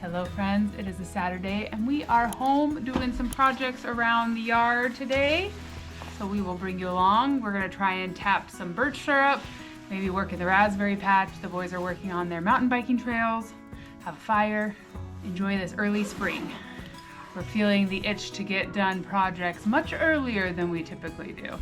Hello friends, it is a Saturday and we are home doing some projects around the yard today. So we will bring you along. We're gonna try and tap some birch syrup, maybe work in the raspberry patch. The boys are working on their mountain biking trails, have a fire, enjoy this early spring. We're feeling the itch to get done projects much earlier than we typically do.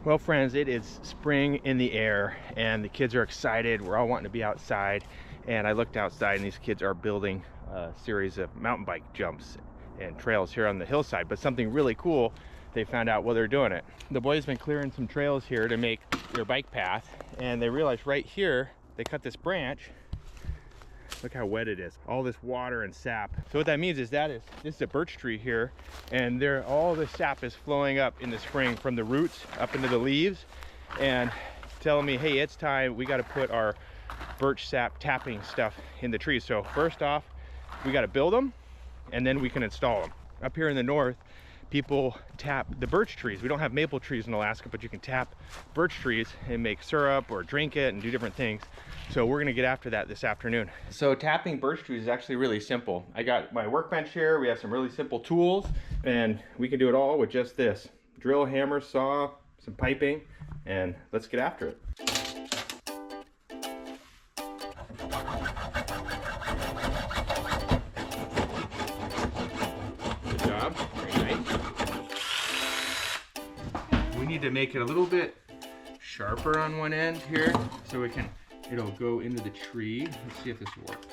Well friends, it is spring in the air and the kids are excited. We're all wanting to be outside, and I looked outside and these kids are building a series of mountain bike jumps and trails here on the hillside. But something really cool they found out while they're doing it. The boys been clearing some trails here to make their bike path, and they realized right here they cut this branch. Look how wet it is, all this water and sap. So what that means is this is a birch tree here, and all the sap is flowing up in the spring from the roots up into the leaves, and telling me, hey, it's time, we got to put our birch sap tapping stuff in the trees. So first off, we got to build them, and then we can install them. Up here in the north, people tap the birch trees. We don't have maple trees in Alaska, but you can tap birch trees and make syrup or drink it and do different things. So we're gonna get after that this afternoon. So tapping birch trees is actually really simple. I got my workbench here. We have some really simple tools, and we can do it all with just this. Drill, hammer, saw, some piping, and let's get after it. Good job, very nice. We need to make it a little bit sharper on one end here so it'll go into the tree. Let's see if this will work.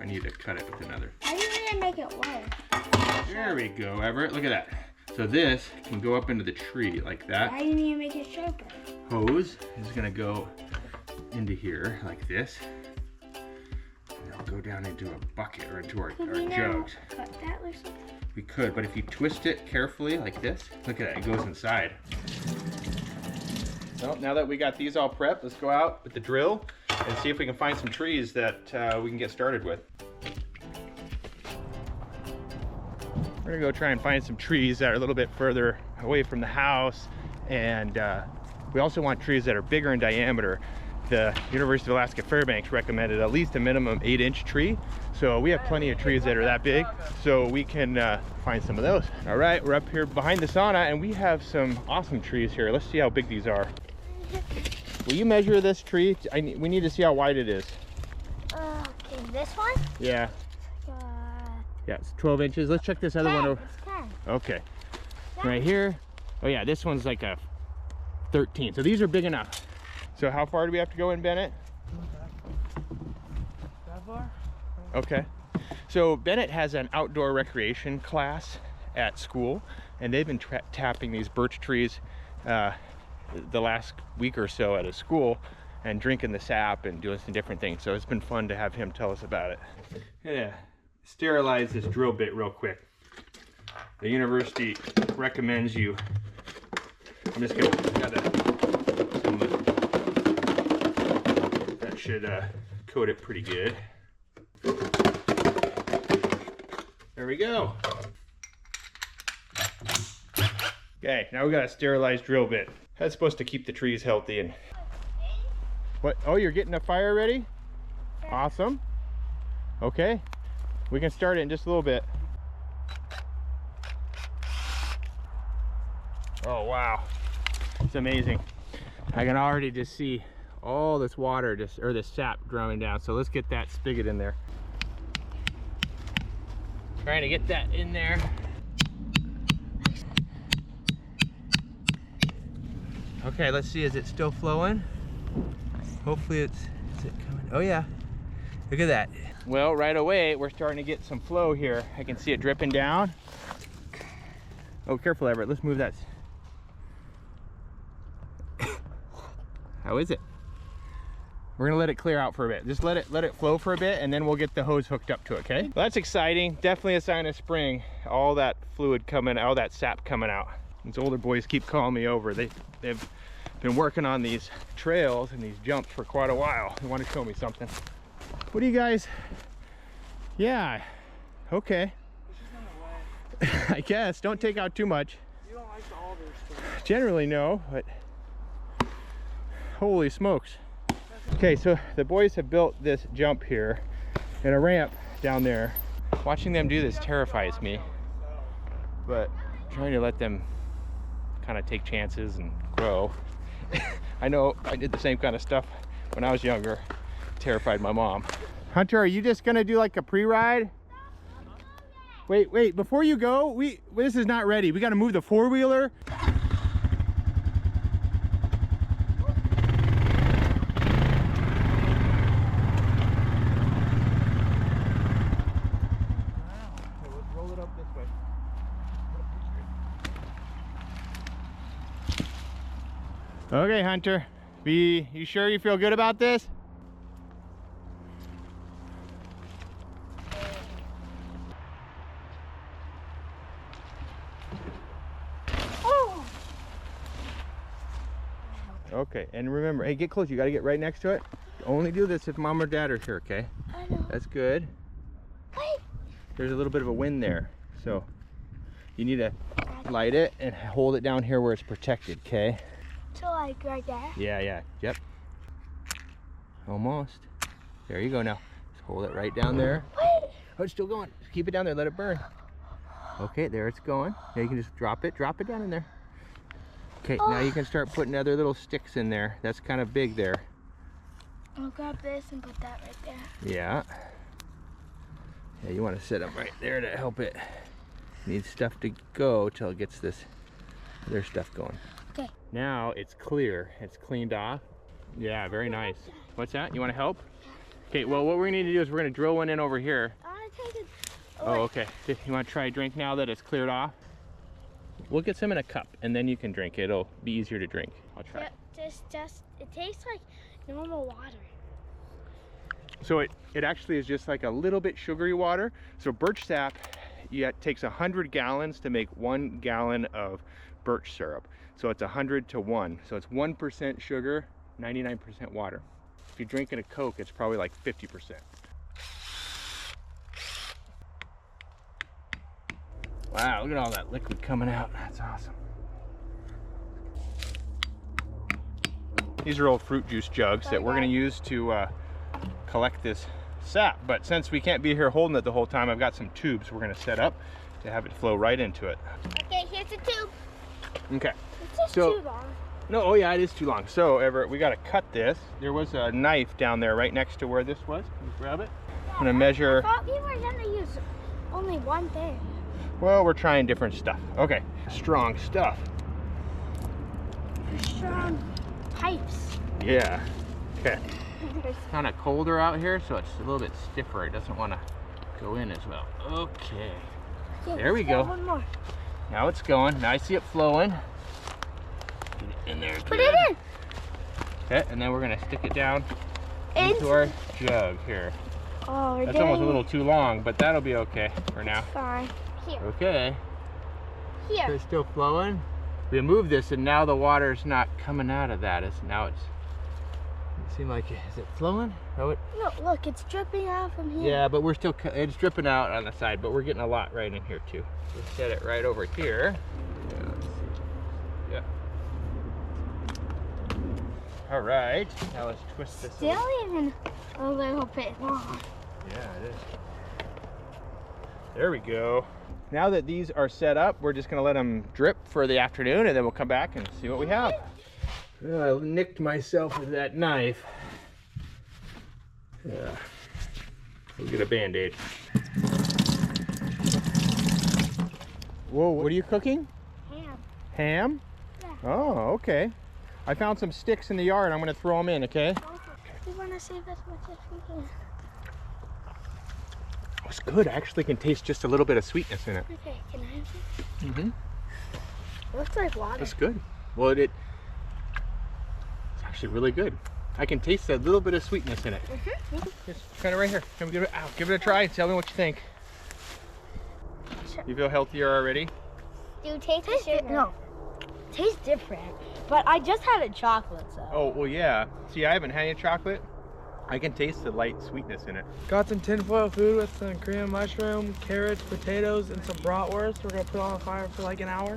I need to cut it with another. I need to make it work. There we go, Everett. Look at that. So this can go up into the tree like that. I need to make it sharper. Hose is gonna go into here like this. And it'll go down into a bucket or into our jugs. Cut that or something? We could, but if you twist it carefully like this, look at that, it goes inside. Well, now that we got these all prepped, let's go out with the drill and see if we can find some trees that we can get started with. We're gonna go try and find some trees that are a little bit further away from the house, and we also want trees that are bigger in diameter. The University of Alaska Fairbanks recommended at least a minimum 8-inch tree. So we have plenty of trees that are that big, so we can find some of those. All right, we're up here behind the sauna and we have some awesome trees here. Let's see how big these are. Will you measure this tree? We need to see how wide it is. Okay, this one? Yeah. Yeah, it's 12 inches. Let's check this other one over. It's 10. Okay. Right here. Oh yeah, this one's like a 13. So these are big enough. So how far do we have to go in, Bennett? That far? Okay. So Bennett has an outdoor recreation class at school, and they've been tapping these birch trees the last week or so at his school and drinking the sap and doing some different things. So it's been fun to have him tell us about it. Yeah, sterilize this drill bit real quick. The university recommends you. I'm just gonna that should coat it pretty good. There we go. Okay, now we got a sterilized drill bit. That's supposed to keep the trees healthy. And what? Oh, you're getting a fire ready? Awesome. Okay, we can start it in just a little bit. Oh wow, it's amazing. I can already just see all this water, or this sap drowning down. So let's get that spigot in there. Trying to get that in there. Okay, let's see, is it still flowing? Hopefully is it coming? Oh yeah, look at that. Well, right away, we're starting to get some flow here. I can see it dripping down. Oh, careful, Everett, let's move that. How is it? We're gonna let it clear out for a bit. Just let it flow for a bit, and then we'll get the hose hooked up to it, okay? Well, that's exciting. Definitely a sign of spring. All that fluid coming, all that sap coming out. These older boys keep calling me over. They've been working on these trails and these jumps for quite a while. They want to show me something. What do you guys? Yeah, okay. I guess, don't take out too much. You don't like the alders, so. Generally no, but holy smokes. Okay, so the boys have built this jump here, and a ramp down there. Watching them do this terrifies me, but trying to let them kind of take chances and grow. I know I did the same kind of stuff when I was younger. Terrified my mom. Hunter, are you just gonna do like a pre-ride? Wait, before you go, this is not ready. We gotta move the four-wheeler. Roll it up this way. Okay, Hunter. You sure you feel good about this? Okay, and remember, hey, get close. You got to get right next to it. Only do this if mom or dad are here, okay? I know. That's good. Wait. There's a little bit of a wind there, so you need to light it and hold it down here where it's protected, okay? So like right there? Yeah, yep. Almost. There you go now. Just hold it right down there. Wait. Oh, it's still going. Just keep it down there, let it burn. Okay, there it's going. Now you can just drop it down in there. Okay, now you can start putting other little sticks in there. That's kind of big there. I'll grab this and put that right there. Yeah. Yeah, you want to set them right there to help it. Needs stuff to go till it gets this other stuff going. Okay. Now it's clear. It's cleaned off. Yeah, very nice. What's that? You want to help? Okay, well, what we're going to need to do is we're going to drill one in over here. I want to take it. Oh, okay. You want to try a drink now that it's cleared off? We'll get some in a cup, and then you can drink it. It'll be easier to drink. I'll try. Yeah, it tastes like normal water. So it actually is just like a little bit sugary water. So birch sap, it takes 100 gallons to make 1 gallon of birch syrup. So it's 100 to 1. So it's 1% sugar, 99% water. If you're drinking a Coke, it's probably like 50%. Wow, look at all that liquid coming out. That's awesome. These are old fruit juice jugs that we're going to use to collect this sap. But since we can't be here holding it the whole time, I've got some tubes we're going to set up to have it flow right into it. Okay, here's the tube. Okay. It's just So- too long. No, oh yeah, it is too long. So Everett, we got to cut this. There was a knife down there right next to where this was. Can you grab it? I'm going to measure. I thought we were going to use only one thing. Well, we're trying different stuff. Okay, strong stuff. Strong pipes. Yeah. Okay. It's kind of colder out here, so it's a little bit stiffer. It doesn't want to go in as well. Okay. There we go. One more. Now it's going. Now I see it flowing. Get it in there. Put good. it in. Okay, and then we're gonna stick it down Into- into our jug here. Oh, we're That's almost a doing little too long, but that'll be okay for now. fine. Here. Okay. Here. It's still flowing. We moved this, and now the water's not coming out of that. It seemed like, is it flowing? Oh, No, look, it's dripping out from here. yeah, but we're still, it's dripping out on the side, but we're getting a lot right in here too. We'll set it right over here. Yeah, let's see. Yeah. All right, now let's twist this. Still even a little bit long. Yeah, it is. There we go. Now that these are set up, we're just gonna let them drip for the afternoon, and then we'll come back and see what we have. I nicked myself with that knife. Yeah. We'll get a Band-Aid. Whoa, what are you cooking? Ham. Ham? Yeah. Oh, okay. I found some sticks in the yard. I'm gonna throw them in, okay? We want to save as much as we can. It's good. I actually can taste just a little bit of sweetness in it. Okay, can I have some? Mm-hmm. It looks like water. That's good. Well, it's actually really good. I can taste a little bit of sweetness in it. Just kind of right here. Come give it a try. Tell me what you think. You feel healthier already? Do you taste the sugar? No, tastes different. But I just had a chocolate, so. Oh, well, yeah. See, I haven't had any chocolate. I can taste the light sweetness in it. Got some tinfoil food with some Korean mushroom, carrots, potatoes, and some bratwurst. We're gonna put it on the fire for like an hour.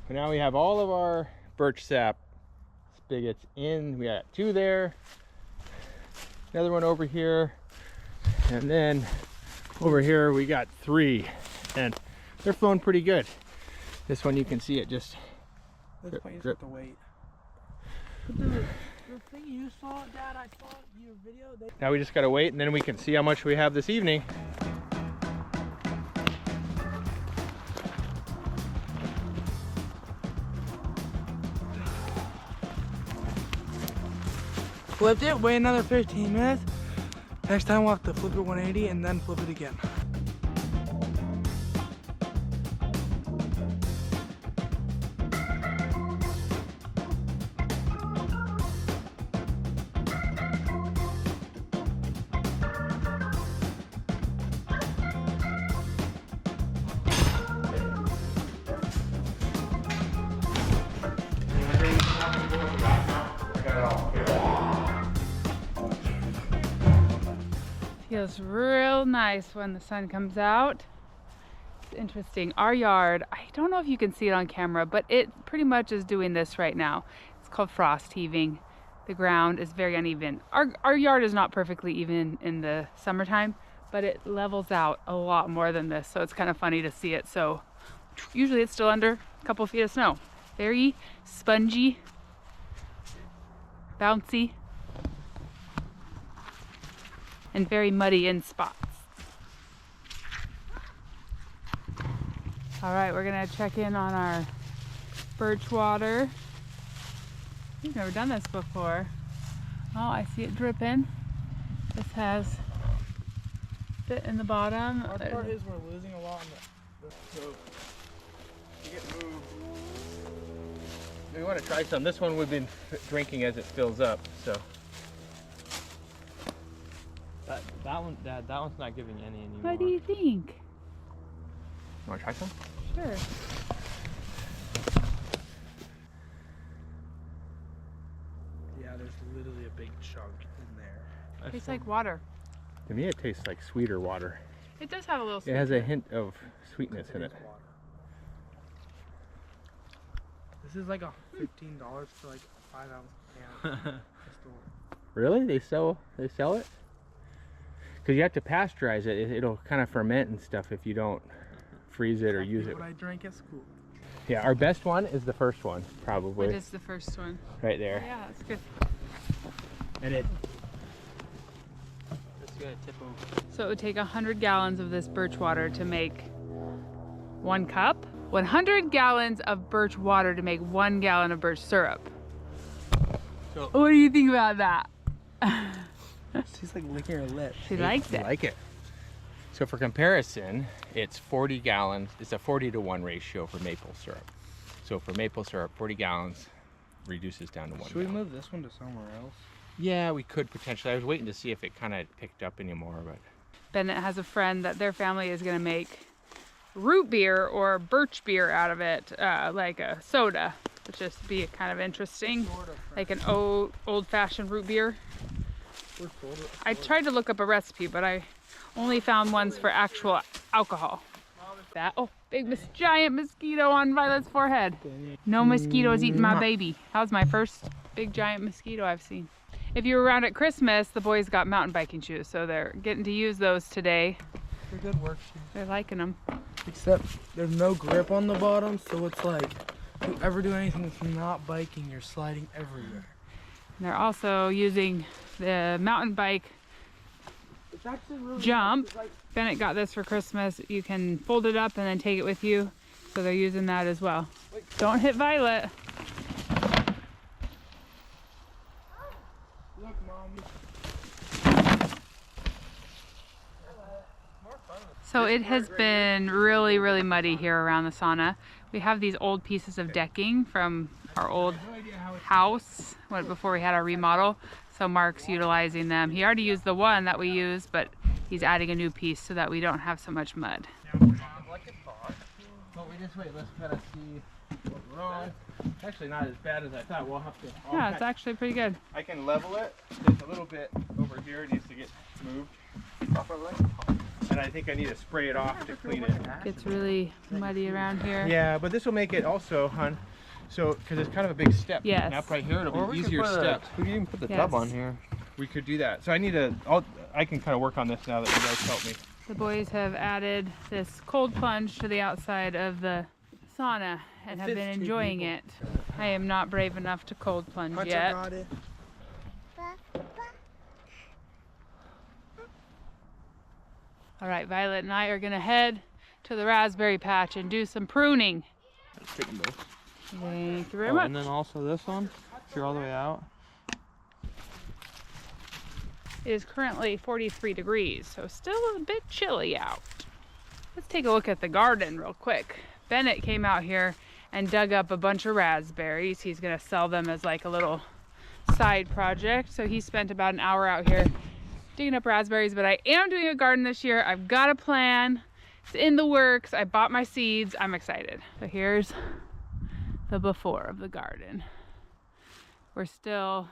And now we have all of our birch sap spigots in. We got 2 there. another one over here, and then over here we got 3, and they're flowing pretty good. This one you can see it just This point you drip. have to wait. The thing you saw, Dad, I saw your video. Now we just gotta wait, and then we can see how much we have this evening. Flipped it, wait another 15 minutes. Next time we'll have to flip it 180 and then flip it again. Feels real nice when the sun comes out. It's interesting. Our yard, I don't know if you can see it on camera, but it pretty much is doing this right now. It's called frost heaving. The ground is very uneven. Our yard is not perfectly even in the summertime, but it levels out a lot more than this, so it's kind of funny to see it. So usually it's still under a couple feet of snow. Very spongy, bouncy, and very muddy in spots. All right, we're gonna check in on our birch water. We've never done this before. Oh, I see it dripping. This has a bit in the bottom. Our part is we're losing a lot in the soap. You get moved. We want to try some. This one we've been drinking as it fills up, so. That one, Dad, that one's not giving any anymore. What do you think? You want to try some? Sure. Yeah, there's literally a big chunk in there. Tastes like water. To me, it tastes like sweeter water. It does have a little It sweet. has a hint of sweetness in it. Water. This is like a $15 for like a 5-ounce can. Really? They sell it? Because you have to pasteurize it. It'll kind of ferment and stuff if you don't freeze it or use it. What I drank at school. Yeah, our best one is the first one, probably. What is the first one? Right there. Yeah, that's good. And it. It's gonna tip over. So it would take 100 gallons of this birch water to make 1 cup. 100 gallons of birch water to make 1 gallon of birch syrup. So, What do you think about that? She's like licking her lips. She likes I it. like it. So for comparison, it's 40 gallons. It's a 40-to-1 ratio for maple syrup. So for maple syrup, 40 gallons reduces down to 1 Should we gallon. move this one to somewhere else? Yeah, we could potentially. I was waiting to see if it kind of picked up anymore, but. Bennett has a friend that their family is gonna make root beer or birch beer out of it, like a soda, which just be kind of interesting, like an old-fashioned root beer. I tried to look up a recipe, but I only found ones for actual alcohol. Giant mosquito on Violet's forehead. No mosquitoes eating my baby. That was my first big giant mosquito I've seen. If you were around at Christmas, the boys got mountain biking shoes, so they're getting to use those today. They're good work shoes. They're liking them. Except there's no grip on the bottom, so it's like, if you ever do anything that's not biking, you're sliding everywhere. And they're also using the mountain bike It's actually really jump. It's like, Bennett got this for Christmas. You can fold it up and then take it with you. So they're using that as well. Don't hit Violet. look, Mom. So it has been really, really muddy here around the sauna. We have these old pieces of decking from our old house before we had our remodel. So Mark's utilizing them. He already used the one that we used, but he's adding a new piece so that we don't have so much mud. But we just wait. Let's kind of see what's wrong. It's actually not as bad as I thought. We'll have to. Yeah, it's actually pretty good. I can level it. Just a little bit over here. It needs to get moved properly. And I think I need to spray it off to clean it. Gets really muddy around here. Yeah, but this will make it also, hon. So, because it's kind of a big step. Yes. Now, right here, it'll Or be we easier could step. we can even put the Yes. tub on here. we could do that. So I can kind of work on this now that you guys help me. The boys have added this cold plunge to the outside of the sauna and have been enjoying it. I am not brave enough to cold plunge yet. All right, Violet and I are gonna head to the raspberry patch and do some pruning. Take them both. Thank you very much. And then also this one, if you're all the way out. It is currently 43 degrees, so still a bit chilly out. Let's take a look at the garden real quick. Bennett came out here and dug up a bunch of raspberries. He's gonna sell them as like a little side project. So he spent about an hour out here digging up raspberries, but I am doing a garden this year. I've got a plan. It's in the works. I bought my seeds. I'm excited. So here's the before of the garden. We're still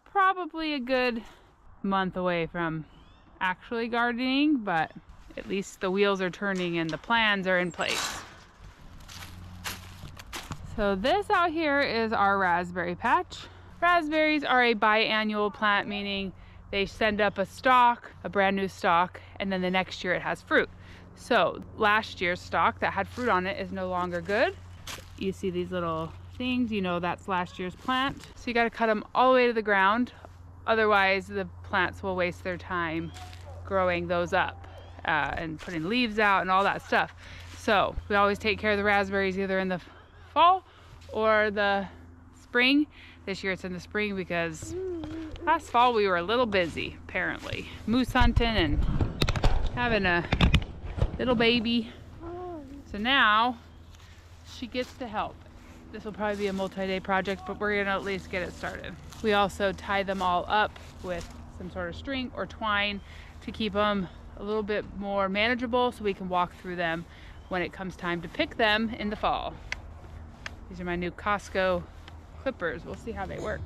probably a good month away from actually gardening, but at least the wheels are turning and the plans are in place. So this out here is our raspberry patch. Raspberries are a biannual plant, meaning they send up a stalk, a brand new stalk, and then the next year it has fruit. So last year's stalk that had fruit on it is no longer good. You see these little things, you know that's last year's plant. So you gotta cut them all the way to the ground. Otherwise the plants will waste their time growing those up and putting leaves out and all that stuff. So we always take care of the raspberries either in the fall or the spring. This year it's in the spring because last fall we were a little busy, apparently. Moose hunting and having a little baby. So now she gets to help. This will probably be a multi-day project, but we're gonna at least get it started. We also tie them all up with some sort of string or twine to keep them a little bit more manageable so we can walk through them when it comes time to pick them in the fall. These are my new Costco clippers. We'll see how they work.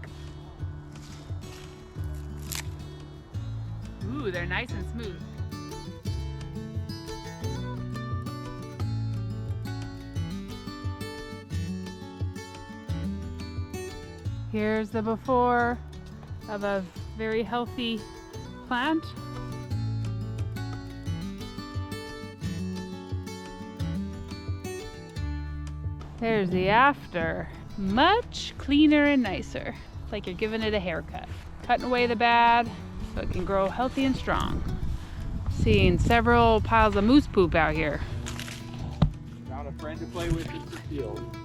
Ooh, they're nice and smooth. Here's the before of a very healthy plant. There's the after. Much cleaner and nicer. Like you're giving it a haircut. Cutting away the bad so it can grow healthy and strong. Seeing several piles of moose poop out here. Found a friend to play with in the field.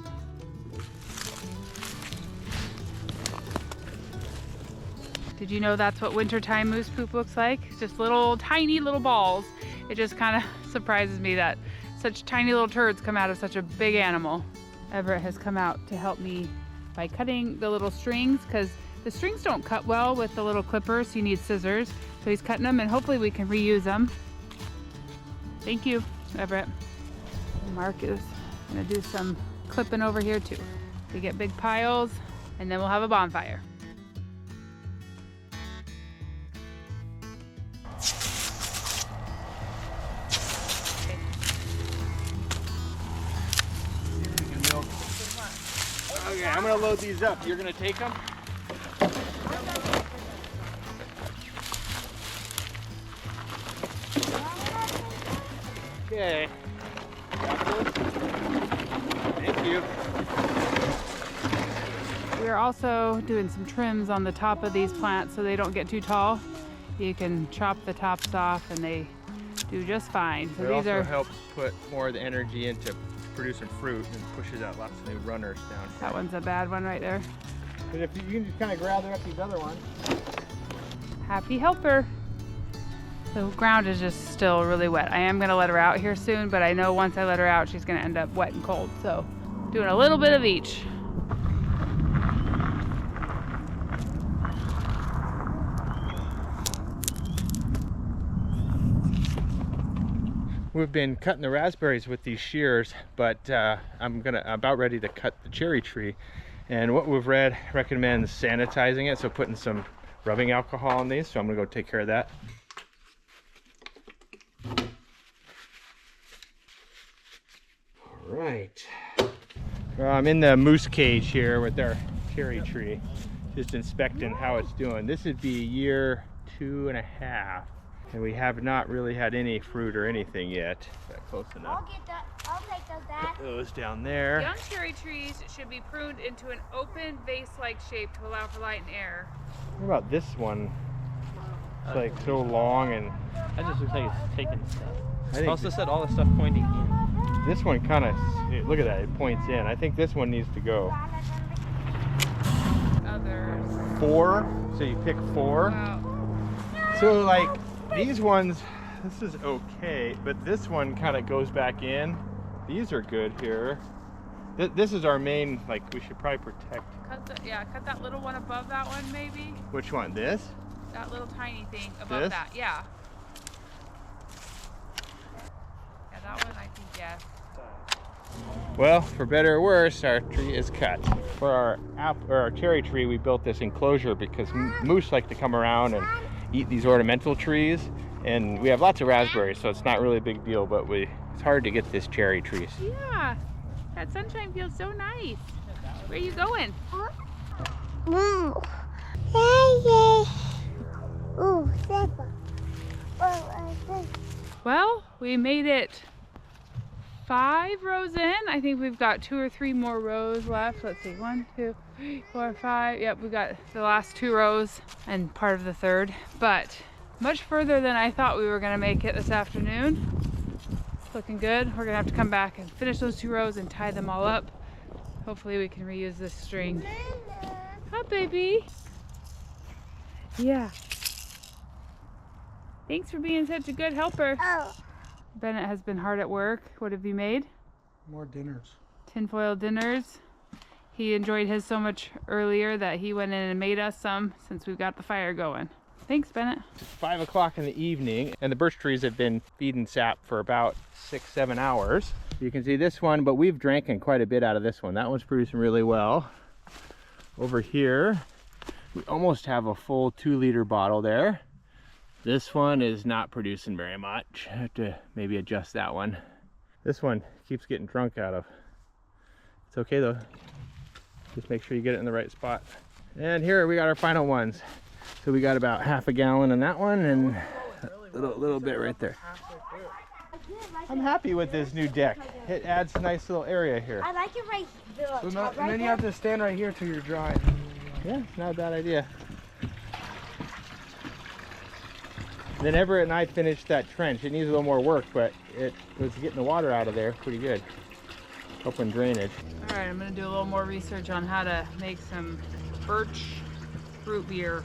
Did you know that's what wintertime moose poop looks like? It's just little tiny little balls. It just kind of surprises me that such tiny little turds come out of such a big animal. Everett has come out to help me by cutting the little strings because the strings don't cut well with the little clippers. You need scissors. So he's cutting them and hopefully we can reuse them. Thank you, Everett. Mark is gonna do some clipping over here too. We get big piles and then we'll have a bonfire. Okay, I'm gonna load these up. You're gonna take them? Okay. Thank you. We're also doing some trims on the top of these plants so they don't get too tall. You can chop the tops off and they do just fine. So it these also are helps put more of the energy into producing fruit and pushes out lots of new runners down here. that one's a bad one right there. But if you can just kind of gather up these other ones. Happy helper. The ground is just still really wet. I am gonna let her out here soon, but I know once I let her out, she's gonna end up wet and cold. So doing a little bit of each. We've been cutting the raspberries with these shears, but I'm about ready to cut the cherry tree. And what we've read recommends sanitizing it, so putting some rubbing alcohol on these. So I'm gonna go take care of that. All right. I'm in the moose cage here with our cherry tree. just inspecting how it's doing. This would be year 2.5, and we have not really had any fruit or anything yet. Got close enough. I'll take those, Dad. Put those down there. Young cherry trees should be pruned into an open vase-like shape to allow for light and air. What about this one? It's like so long, and That just looks like it's taking stuff. I think Also said all the stuff pointing in. this one kind of, look at that, it points in. I think this one needs to go. Others. 4, so you pick 4. Wow. So like these ones, this is okay, but this one kind of goes back in. These are good here. This is our main, like we should probably protect. Cut that little one above that one maybe. Which one? This? That little tiny thing above This? that, yeah. Yeah, that one I think, yes. Well, for better or worse, our tree is cut. For our cherry tree, we built this enclosure because moose like to come around and eat these ornamental trees. And we have lots of raspberries, so it's not really a big deal, but it's hard to get this cherry trees. Yeah, that sunshine feels so nice. Where are you going? No. Ooh, Well, we made it 5 rows in. I think we've got 2 or 3 more rows left. Let's see, 1, 2, 3, 4, 5. Yep, we got the last 2 rows and part of the 3rd, but much further than I thought we were gonna make it this afternoon. It's looking good. We're gonna have to come back and finish those 2 rows and tie them all up. Hopefully we can reuse this string. Hi, baby. Yeah. Thanks for being such a good helper. Oh. Bennett has been hard at work. What have you made? More dinners. Tinfoil dinners. He enjoyed his so much earlier that he went in and made us some since we've got the fire going. Thanks, Bennett. It's 5 o'clock in the evening, and the birch trees have been feeding sap for about 6-7 hours. You can see this one, but we've drank quite a bit out of this one. That one's producing really well. Over here, we almost have a full 2-liter bottle there. This one is not producing very much. I have to maybe adjust that one. This one keeps getting drunk out of. It's okay though. Just make sure you get it in the right spot. And here we got our final ones. So we got about half a gallon in that one and a little bit right there. I'm happy with this new deck. It adds a nice little area here. I like it right here. And then you have to stand right here till you're dry. Yeah, not a bad idea. Then Everett and I finished that trench. It needs a little more work, but it was getting the water out of there pretty good. Helping drainage. All right, I'm gonna do a little more research on how to make some birch root beer.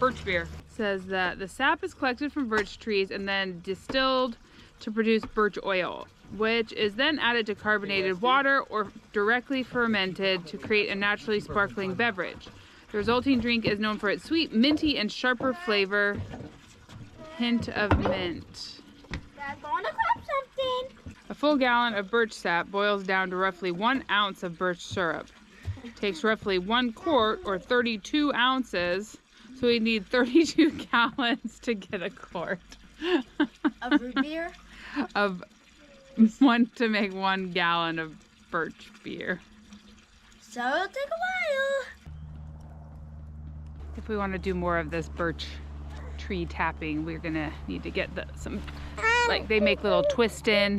Birch beer. It says that the sap is collected from birch trees and then distilled to produce birch oil, which is then added to carbonated water or directly fermented to create a naturally sparkling beverage. The resulting drink is known for its sweet, minty, and sharper flavor. Hint of mint. Dad's going to grab something. A full gallon of birch sap boils down to roughly 1 ounce of birch syrup. It takes roughly 1 quart or 32 ounces, so we need 32 gallons to get a quart. Of root beer? To make 1 gallon of birch beer. So it'll take a while. If we want to do more of this birch tree tapping, we're gonna need to get some, like they make little twist-in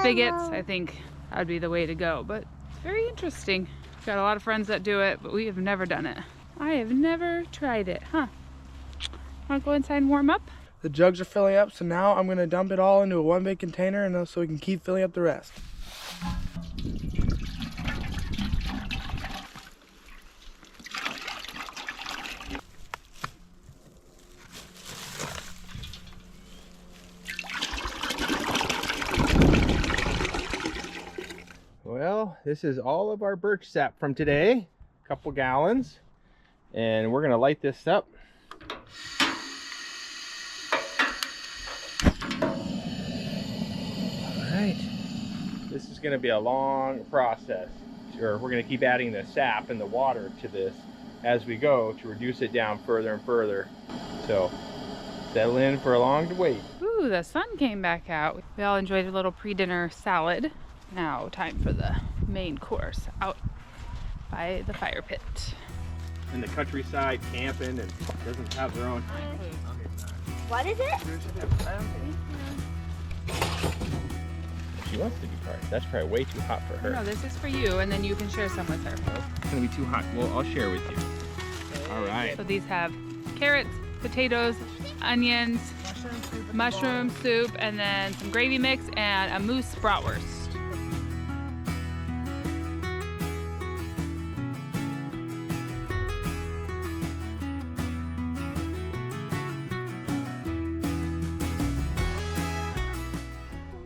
spigots. I think that would be the way to go, but it's very interesting. Got a lot of friends that do it, but we have never done it. I have never tried it, huh? Want to go inside and warm up? The jugs are filling up, so now I'm gonna dump it all into a 1 big container, and so we can keep filling up the rest. Well, this is all of our birch sap from today. A couple gallons. And we're gonna light this up. Alright. This is gonna be a long process. Or we're gonna keep adding the sap and the water to this as we go to reduce it down further and further. So settle in for a long wait. Ooh, the sun came back out. We all enjoyed a little pre-dinner salad. Now time for the main course out by the fire pit. in the countryside camping and doesn't have their own. What is it? She wants to be part. That's probably way too hot for her. No, this is for you, and then you can share some with her. It's gonna be too hot. Well, I'll share with you. All right. So these have carrots, potatoes, onions, mushroom soup, and then some gravy mix and a moose bratwurst.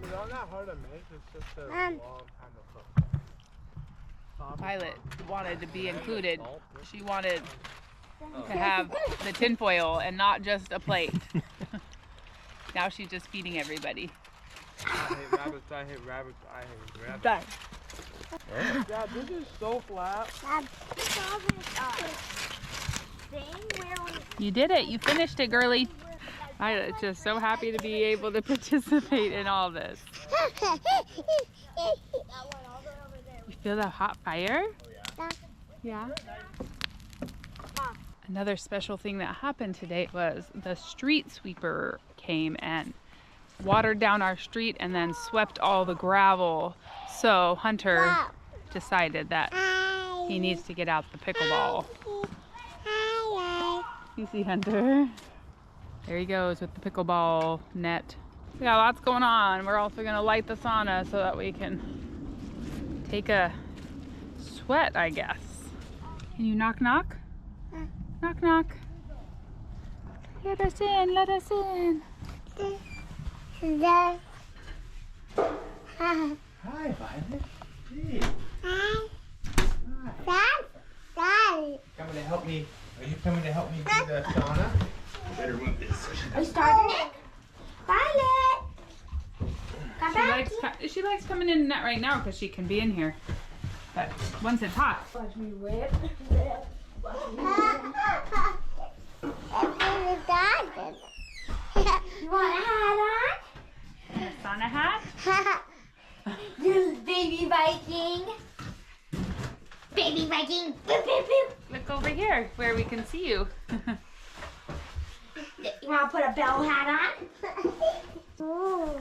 They're not hard to make, it's just a long time to cook. Violet wanted to be included. She wanted to have the tinfoil and not just a plate. Now she's just feeding everybody. I hate rabbits, I hate rabbits, I hate rabbits. Done. Yeah, this is so flat. You did it. You finished it, girly. Violet's just so happy to be able to participate in all this. You feel that hot fire? Yeah. Another special thing that happened today was the street sweeper came and watered down our street and then swept all the gravel. So Hunter decided that he needs to get out the pickleball. You see Hunter? There he goes with the pickleball net. We got lots going on. We're also gonna light the sauna so that we can take a sweat, I guess. Can you knock knock? Knock knock. Let us in, let us in. Hi, Violet. Hey. Coming to help me? Are you coming to help me do the sauna? I better move this. So Are you starting it? Violet! She likes coming in right now because she can be in here. But once it's hot. Watch me whip. You want a hat on? Sauna hat? You baby Viking. Baby Viking. Boop, boop, boop. Look over here where we can see you. You want to put a bell hat on?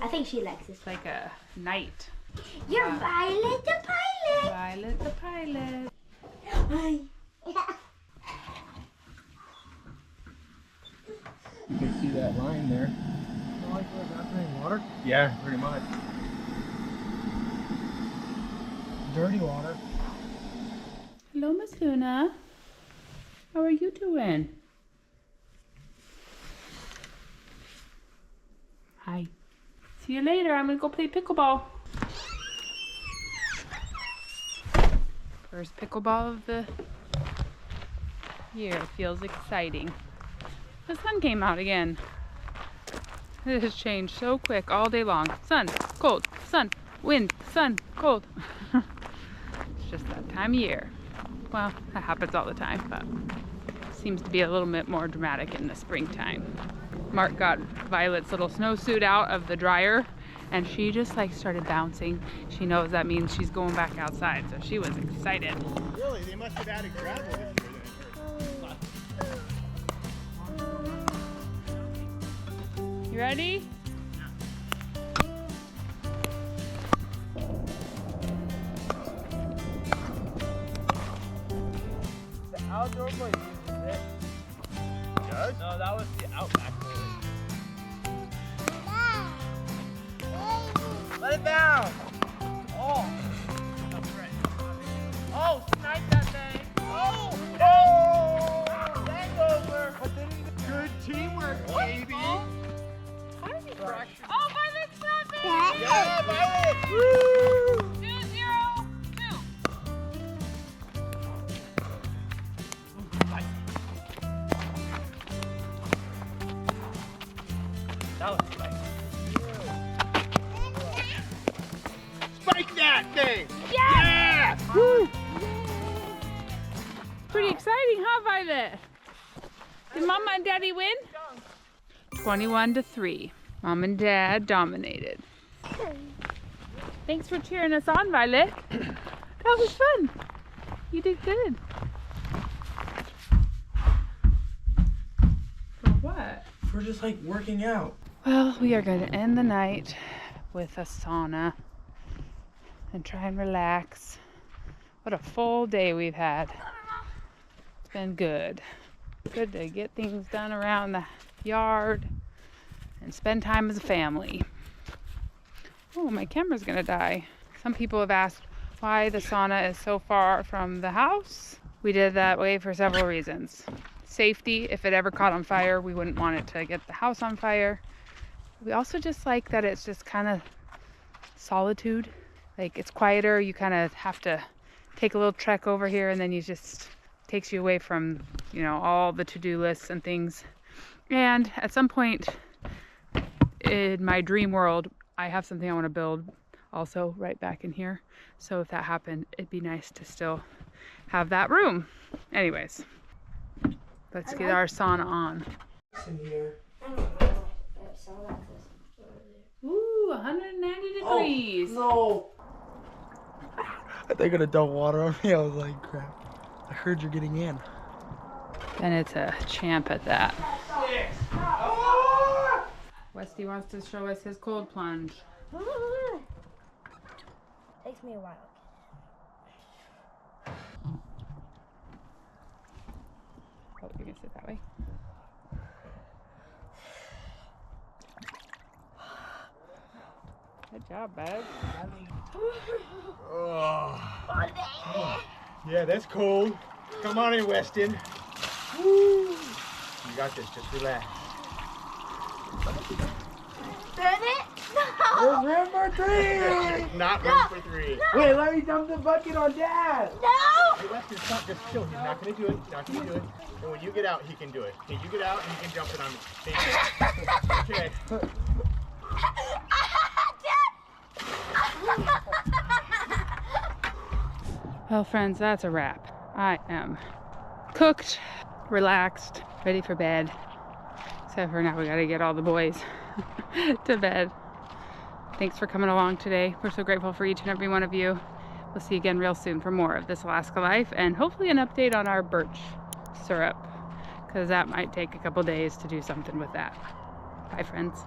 I think she likes this. It's like a knight. You're Violet the pilot. Violet the pilot. Hi. You can see that line there. I like where that's in water. Yeah, pretty much. Dirty water. Hello, Miss Luna. How are you doing? Hi. See you later. I'm gonna go play pickleball. First pickleball of the year. Feels exciting. The sun came out again. It has changed so quick all day long. Sun, cold, sun, wind, sun, cold. It's just that time of year. Well, that happens all the time, but seems to be a little bit more dramatic in the springtime. Mark got Violet's little snowsuit out of the dryer and she just like started bouncing. She knows that means she's going back outside, so she was excited. Really? They must have added gravel this year. You ready? The outdoor place uses it. Does? No, that was the Outback boy. Let it down. Oh. That's right. Oh, snipe that thing. Oh. Oh. Hangover. But then Good teamwork, baby. Oh, Violet's stopping! Yeah, Violet. Woo! 2-0-2. That was like. Spike that thing. Yes! Yeah. Woo! Pretty exciting, huh, Violet? Did Mama and Daddy win? 21-3. Mom and Dad dominated. Thanks for cheering us on, Violet. That was fun. You did good. for just like working out. Well, we are going to end the night with a sauna and try and relax. What a full day we've had. It's been good. Good to get things done around the yard and spend time as a family. Oh, my camera's gonna die. Some people have asked why the sauna is so far from the house. We did that way for several reasons. Safety, if it ever caught on fire, we wouldn't want it to get the house on fire. We also just like that it's just kind of solitude. Like, it's quieter. You kind of have to take a little trek over here, and then you just takes you away from, you know, all the to-do lists and things. And at some point in my dream world, I have something I want to build also right back in here. So if that happened, it'd be nice to still have that room. Anyways, let's get our sauna on. In here. Ooh, 190 degrees. Oh, no. They're gonna dump water on me. I was like, crap. I heard you're getting in. And it's a champ at that. Westy wants to show us his cold plunge. Takes me a while. Oh, you're gonna sit that way? Good job, bud. Yeah, that's cold. Come on in, Weston. Woo. You got this. Just relax. Burn it? There's room for 3. Not room for 3. Wait, let me dump the bucket on Dad. No! Hey, Weston, stop. Just chill. He's not going to do it. He's not going to do it. And when you get out, he can do it. Okay, you get out and you can jump it on me. Okay. Well, friends, that's a wrap. I am cooked, relaxed, ready for bed. Except for now we gotta get all the boys to bed. Thanks for coming along today. We're so grateful for each and every one of you. We'll see you again real soon for more of This Alaska Life, and hopefully an update on our birch syrup, because that might take a couple days to do something with that. Bye, friends.